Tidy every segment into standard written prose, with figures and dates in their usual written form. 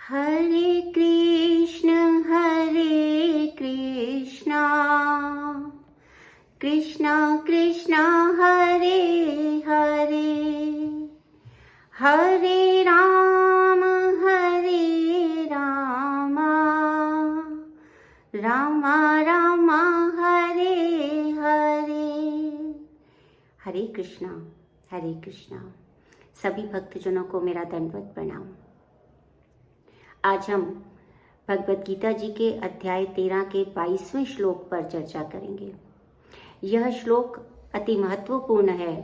हरे कृष्ण कृष्ण कृष्ण हरे हरे, हरे राम राम राम हरे हरे। हरे कृष्णा। सभी भक्तजनों को मेरा दंडवत प्रणाम। आज हम भगवत गीता जी के अध्याय 13 के 22वें श्लोक पर चर्चा करेंगे। यह श्लोक अति महत्वपूर्ण है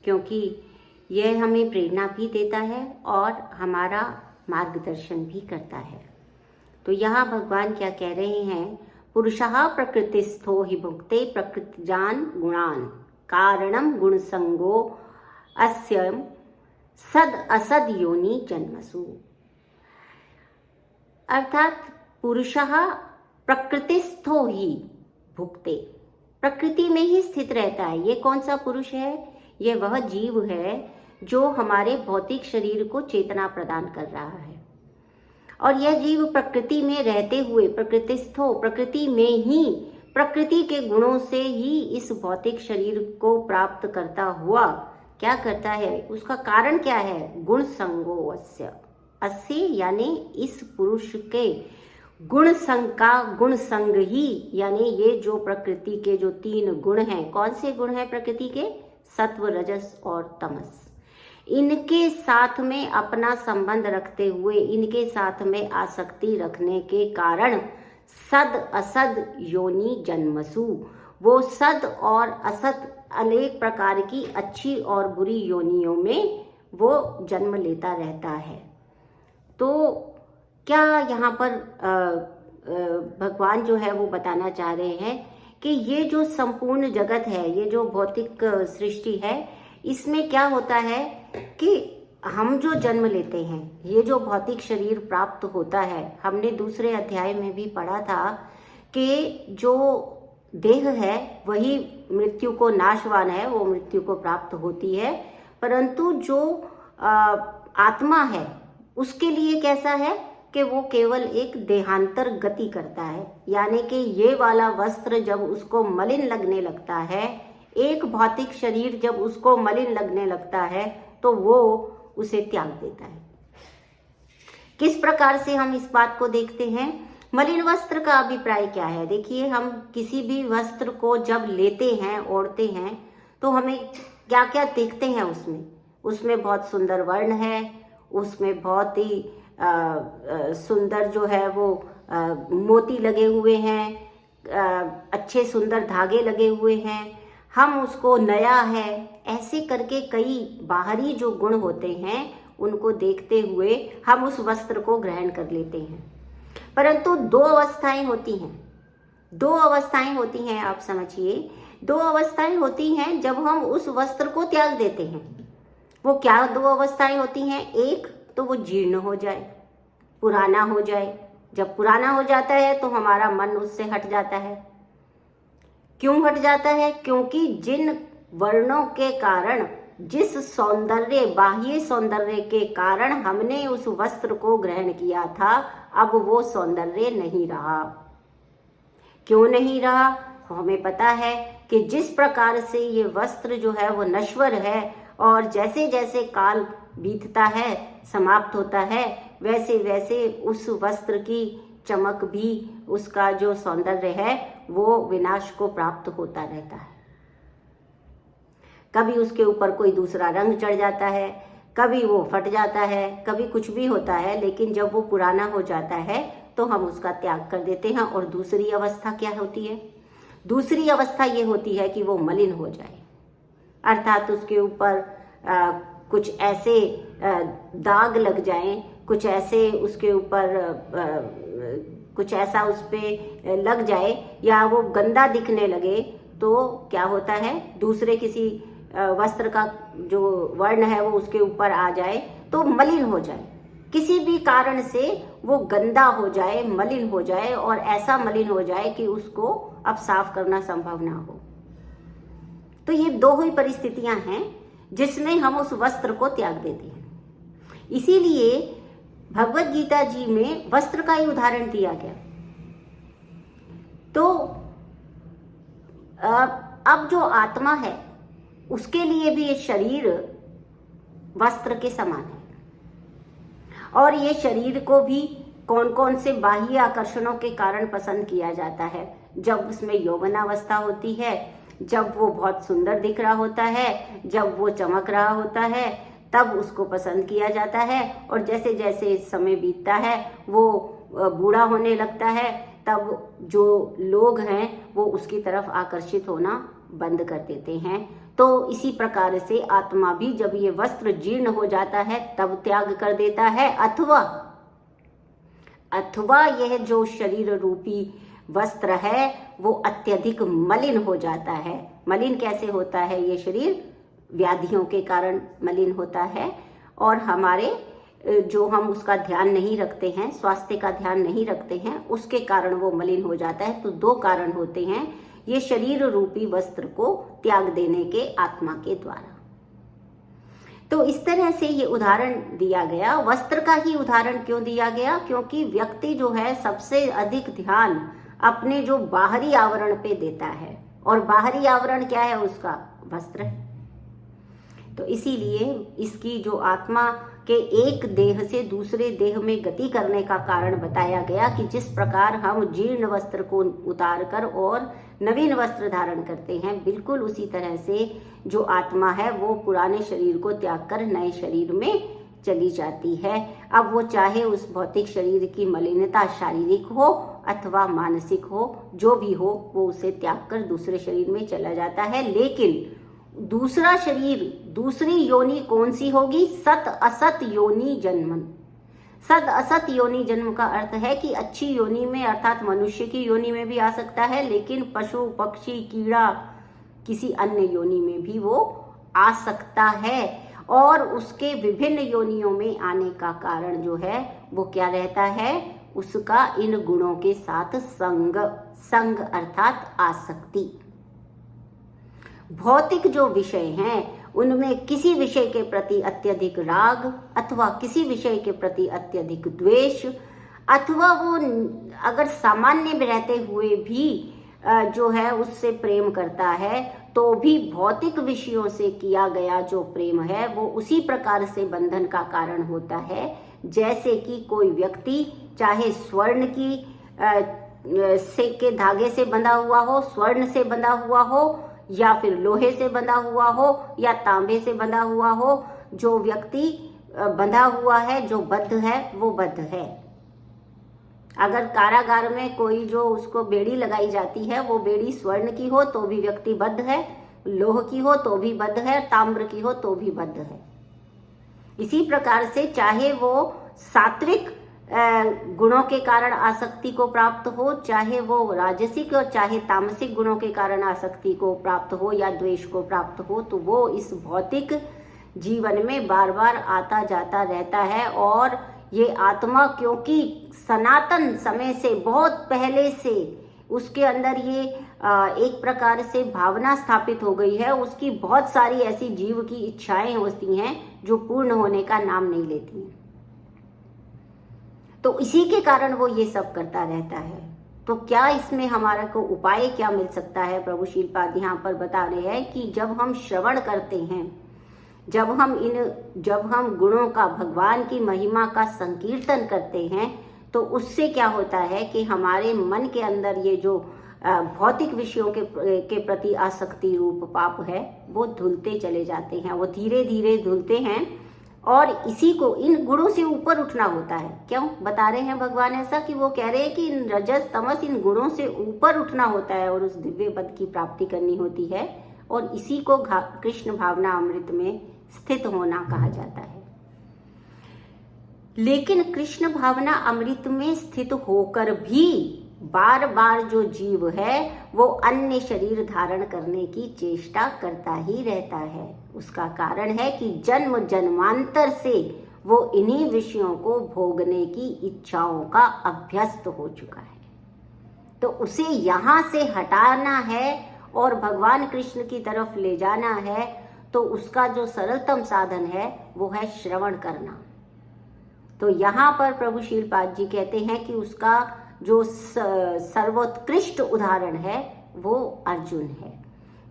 क्योंकि यह हमें प्रेरणा भी देता है और हमारा मार्गदर्शन भी करता है। तो यहाँ भगवान क्या कह रहे हैं? पुरुषः प्रकृतिस्थो हि भुङ्क्ते प्रकृतिजान् गुणान् कारणं गुणसंगो अस्य सद असद योनि जन्मसु। अर्थात पुरुषः प्रकृतिस्थो ही भुक्ते, प्रकृति में ही स्थित रहता है। ये कौन सा पुरुष है? ये वह जीव है जो हमारे भौतिक शरीर को चेतना प्रदान कर रहा है। और यह जीव प्रकृति में रहते हुए प्रकृतिस्थो, प्रकृति में ही प्रकृति के गुणों से ही इस भौतिक शरीर को प्राप्त करता हुआ क्या करता है? उसका कारण क्या है? गुण संगो अस्य यानी इस पुरुष के गुण संग का गुण संग ही, यानी ये जो प्रकृति के जो 3 गुण हैं, कौन से गुण हैं प्रकृति के? सत्व, रजस और तमस। इनके साथ में अपना संबंध रखते हुए, इनके साथ में आसक्ति रखने के कारण सद असद योनि जन्मसु, वो सद और असद अनेक प्रकार की अच्छी और बुरी योनियों में वो जन्म लेता रहता है। तो क्या यहाँ पर भगवान जो है वो बताना चाह रहे हैं कि ये जो संपूर्ण जगत है, ये जो भौतिक सृष्टि है, इसमें क्या होता है कि हम जो जन्म लेते हैं, ये जो भौतिक शरीर प्राप्त होता है, हमने दूसरे अध्याय में भी पढ़ा था कि जो देह है वही मृत्यु को नाशवान है, वो मृत्यु को प्राप्त होती है, परंतु जो आत्मा है उसके लिए कैसा है कि वो केवल एक देहांतर गति करता है। यानी कि ये वाला वस्त्र जब उसको मलिन लगने लगता है, एक भौतिक शरीर जब उसको मलिन लगने लगता है तो वो उसे त्याग देता है। किस प्रकार से हम इस बात को देखते हैं? मलिन वस्त्र का अभिप्राय क्या है? देखिए, हम किसी भी वस्त्र को जब लेते हैं, ओढ़ते हैं, तो हमें क्या क्या देखते हैं उसमें बहुत सुंदर वर्ण है, उसमें बहुत ही सुंदर जो है वो मोती लगे हुए हैं, अच्छे सुंदर धागे लगे हुए हैं, हम उसको नया है, ऐसे करके कई बाहरी जो गुण होते हैं उनको देखते हुए हम उस वस्त्र को ग्रहण कर लेते हैं। परंतु 2 अवस्थाएं होती हैं, आप समझिए, 2 अवस्थाएं होती हैं जब हम उस वस्त्र को त्याग देते हैं। वो क्या 2 अवस्थाएं होती हैं? एक तो वो जीर्ण हो जाए, पुराना हो जाए। जब पुराना हो जाता है तो हमारा मन उससे हट जाता है। क्यों हट जाता है? क्योंकि जिन वर्णों के कारण, जिस सौंदर्य, बाह्य सौंदर्य के कारण हमने उस वस्त्र को ग्रहण किया था, अब वो सौंदर्य नहीं रहा। क्यों नहीं रहा? हमें पता है कि जिस प्रकार से ये वस्त्र जो है वो नश्वर है और जैसे जैसे काल बीतता है, समाप्त होता है, वैसे वैसे उस वस्त्र की चमक भी, उसका जो सौंदर्य है वो विनाश को प्राप्त होता रहता है। कभी उसके ऊपर कोई दूसरा रंग चढ़ जाता है, कभी वो फट जाता है, कभी कुछ भी होता है, लेकिन जब वो पुराना हो जाता है तो हम उसका त्याग कर देते हैं। और दूसरी अवस्था क्या होती है? दूसरी अवस्था ये होती है कि वो मलिन हो जाए, अर्थात उसके ऊपर कुछ ऐसे दाग लग जाएं, कुछ ऐसे उसके ऊपर कुछ ऐसा उस पे लग जाए, या वो गंदा दिखने लगे, तो क्या होता है? दूसरे किसी वस्त्र का जो वर्ण है वो उसके ऊपर आ जाए तो मलिन हो जाए, किसी भी कारण से वो गंदा हो जाए, मलिन हो जाए, और ऐसा मलिन हो जाए कि उसको अब साफ करना संभव ना हो। तो ये 2 ही परिस्थितियां हैं जिसमें हम उस वस्त्र को त्याग देते हैं। इसीलिए भगवत गीता जी में वस्त्र का ही उदाहरण दिया गया। तो अब जो आत्मा है उसके लिए भी ये शरीर वस्त्र के समान है, और ये शरीर को भी कौन कौन से बाह्य आकर्षणों के कारण पसंद किया जाता है। जब उसमें यौवनावस्था होती है, जब वो बहुत सुंदर दिख रहा होता है, जब वो चमक रहा होता है, तब उसको पसंद किया जाता है। और जैसे जैसे समय बीतता है, वो बूढ़ा होने लगता है, तब जो लोग हैं वो उसकी तरफ आकर्षित होना बंद कर देते हैं। तो इसी प्रकार से आत्मा भी जब ये वस्त्र जीर्ण हो जाता है तब त्याग कर देता है, अथवा यह जो शरीर रूपी वस्त्र है वो अत्यधिक मलिन हो जाता है। मलिन कैसे होता है? ये शरीर व्याधियों के कारण मलिन होता है, और हमारे जो हम उसका ध्यान नहीं रखते हैं, स्वास्थ्य का ध्यान नहीं रखते हैं, उसके कारण वो मलिन हो जाता है। तो दो कारण होते हैं ये शरीर रूपी वस्त्र को त्याग देने के आत्मा के द्वारा। तो इस तरह से ये उदाहरण दिया गया। वस्त्र का ही उदाहरण क्यों दिया गया? क्योंकि व्यक्ति जो है सबसे अधिक ध्यान अपने जो बाहरी आवरण पे देता है, और बाहरी आवरण क्या है उसका? वस्त्र है। तो इसीलिए इसकी जो आत्मा के एक देह से दूसरे देह में गति करने का कारण बताया गया कि जिस प्रकार हम जीर्ण वस्त्र को उतार कर और नवीन वस्त्र धारण करते हैं, बिल्कुल उसी तरह से जो आत्मा है वो पुराने शरीर को त्याग कर नए शरीर में चली जाती है। अब वो चाहे उस भौतिक शरीर की मलिनता शारीरिक हो अथवा मानसिक हो, जो भी हो, वो उसे त्याग कर दूसरे शरीर में चला जाता है। लेकिन दूसरा शरीर, दूसरी योनि कौन सी होगी? सत असत योनि जन्मन। सत असत योनि जन्म का अर्थ है कि अच्छी योनि में अर्थात मनुष्य की योनि में भी आ सकता है, लेकिन पशु पक्षी कीड़ा किसी अन्य योनि में भी वो आ सकता है। और उसके विभिन्न योनियों में आने का कारण जो है वो क्या रहता है? उसका इन गुणों के साथ संग अर्थात आसक्ति। भौतिक जो विषय हैं उनमें किसी विषय के प्रति अत्यधिक राग अथवा किसी विषय के प्रति अत्यधिक द्वेष, अथवा वो अगर सामान्य में रहते हुए भी जो है उससे प्रेम करता है, तो भी भौतिक विषयों से किया गया जो प्रेम है वो उसी प्रकार से बंधन का कारण होता है। जैसे कि कोई व्यक्ति चाहे स्वर्ण की से के धागे से बंधा हुआ हो, स्वर्ण से बंधा हुआ हो, या फिर लोहे से बंधा हुआ हो, या तांबे से बंधा हुआ हो, जो व्यक्ति बंधा हुआ है, जो बद्ध है, वो बद्ध है। अगर कारागार में कोई जो उसको बेड़ी लगाई जाती है, वो बेड़ी स्वर्ण की हो तो भी व्यक्ति बद्ध है, लोह की हो तो भी बद्ध है, ताम्र की हो तो भी बद्ध है। इसी प्रकार से चाहे वो सात्विक गुणों के कारण आसक्ति को प्राप्त हो, चाहे वो राजसिक और चाहे तामसिक गुणों के कारण आसक्ति को प्राप्त हो या द्वेष को प्राप्त हो, तो वो इस भौतिक जीवन में बार बार आता जाता रहता है। और ये आत्मा क्योंकि सनातन समय से, बहुत पहले से उसके अंदर ये एक प्रकार से भावना स्थापित हो गई है, उसकी बहुत सारी ऐसी जीव की इच्छाएं होती हैं जो पूर्ण होने का नाम नहीं लेती हैं। तो इसी के कारण वो ये सब करता रहता है। तो क्या इसमें हमारा को उपाय क्या मिल सकता है? प्रभु श्रीपाद यहाँ पर बता रहे हैं कि जब हम श्रवण करते हैं, जब हम गुणों का, भगवान की महिमा का संकीर्तन करते हैं, तो उससे क्या होता है कि हमारे मन के अंदर ये जो भौतिक विषयों के प्रति आसक्ति रूप पाप है वो धुलते चले जाते हैं, वो धीरे धीरे धुलते हैं। और इसी को, इन गुणों से ऊपर उठना होता है। क्यों बता रहे हैं भगवान ऐसा? कि वो कह रहे हैं कि इन रजस तमस, इन गुणों से ऊपर उठना होता है और उस दिव्य पद की प्राप्ति करनी होती है। और इसी को कृष्ण भावना अमृत में स्थित होना कहा जाता है। लेकिन कृष्ण भावना अमृत में स्थित होकर भी बार बार जो जीव है वो अन्य शरीर धारण करने की चेष्टा करता ही रहता है। उसका कारण है कि जन्म जन्मांतर से वो इन्हीं विषयों को भोगने की इच्छाओं का अभ्यस्त हो चुका है। तो उसे यहाँ से हटाना है और भगवान कृष्ण की तरफ ले जाना है। तो उसका जो सरलतम साधन है वो है श्रवण करना। तो यहाँ पर प्रभु शीलपाद जी कहते हैं कि उसका जो सर्वोत्कृष्ट उदाहरण है वो अर्जुन है,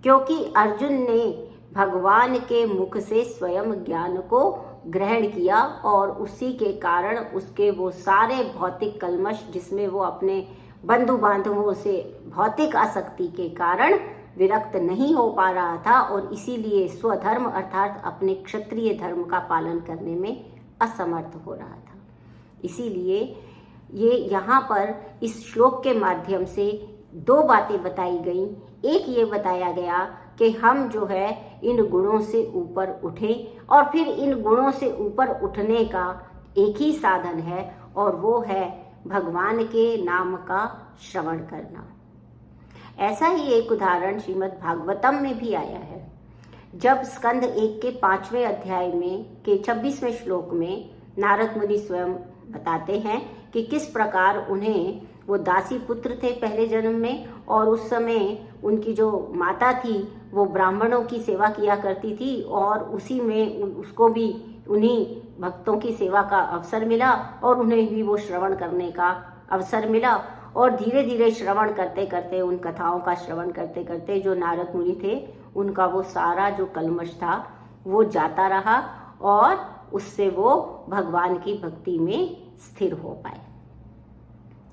क्योंकि अर्जुन ने भगवान के मुख से स्वयं ज्ञान को ग्रहण किया और उसी के कारण उसके वो सारे भौतिक कल्मश, जिसमें वो अपने बंधु बांधवों से भौतिक आसक्ति के कारण विरक्त नहीं हो पा रहा था और इसीलिए स्वधर्म अर्थात अपने क्षत्रिय धर्म का पालन करने में असमर्थ हो रहा था। इसीलिए ये यहाँ पर इस श्लोक के माध्यम से दो बातें बताई गई। एक ये बताया गया कि हम जो है इन गुणों से ऊपर उठें और फिर इन गुणों से ऊपर उठने का एक ही साधन है और वो है भगवान के नाम का श्रवण करना। ऐसा ही एक उदाहरण श्रीमद् भागवतम में भी आया है। जब स्कंद 1 के 5वें अध्याय में के 26वें श्लोक में नारद मुनि स्वयं बताते हैं कि किस प्रकार उन्हें वो दासी पुत्र थे पहले जन्म में, और उस समय उनकी जो माता थी वो ब्राह्मणों की सेवा किया करती थी और उसी में उसको भी उन्हीं भक्तों की सेवा का अवसर मिला और उन्हें भी वो श्रवण करने का अवसर मिला। और धीरे धीरे श्रवण करते करते, उन कथाओं का श्रवण करते करते जो नारद मुनि थे उनका वो सारा जो कल्मश था वो जाता रहा और उससे वो भगवान की भक्ति में स्थिर हो पाए।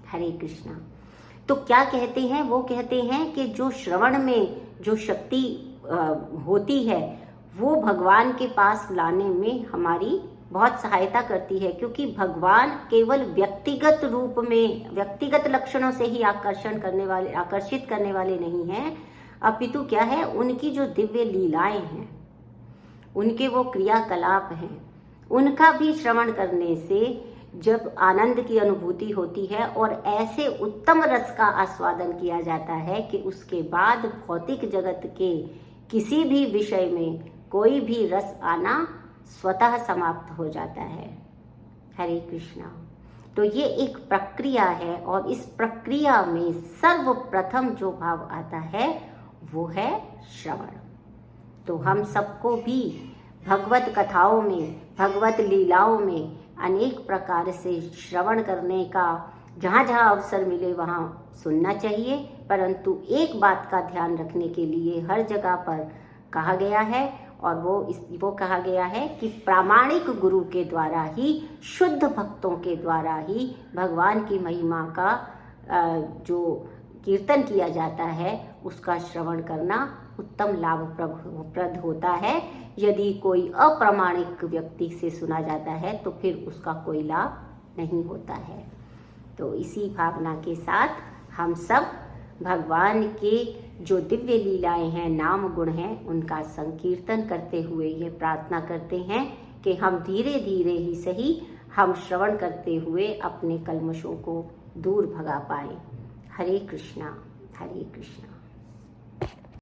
हरे कृष्णा। तो क्या कहते हैं? वो कहते हैं कि जो श्रवण में जो शक्ति होती है वो भगवान के पास लाने में हमारी बहुत सहायता करती है, क्योंकि भगवान केवल व्यक्तिगत रूप में, व्यक्तिगत लक्षणों से ही आकर्षित करने वाले नहीं हैं, अपितु क्या है, उनकी जो दिव्य लीलाएं हैं, उनके वो क्रियाकलाप हैं, उनका भी श्रवण करने से जब आनंद की अनुभूति होती है और ऐसे उत्तम रस का आस्वादन किया जाता है कि उसके बाद भौतिक जगत के किसी भी विषय में कोई भी रस आना स्वतः समाप्त हो जाता है। हरे कृष्णा। तो ये एक प्रक्रिया है और इस प्रक्रिया में सर्वप्रथम जो भाव आता है वो है श्रवण। तो हम सबको भी भगवत कथाओं में, भगवत लीलाओं में अनेक प्रकार से श्रवण करने का जहाँ जहाँ अवसर मिले वहाँ सुनना चाहिए, परंतु एक बात का ध्यान रखने के लिए हर जगह पर कहा गया है और वो कहा गया है कि प्रामाणिक गुरु के द्वारा ही, शुद्ध भक्तों के द्वारा ही भगवान की महिमा का जो कीर्तन किया जाता है उसका श्रवण करना उत्तम लाभप्रद होता है। यदि कोई अप्रामाणिक व्यक्ति से सुना जाता है तो फिर उसका कोई लाभ नहीं होता है। तो इसी भावना के साथ हम सब भगवान के जो दिव्य लीलाएं हैं, नाम गुण हैं, उनका संकीर्तन करते हुए ये प्रार्थना करते हैं कि हम धीरे धीरे ही सही हम श्रवण करते हुए अपने कल्मशों को दूर भगा पाएं। हरे कृष्णा, हरे कृष्णा।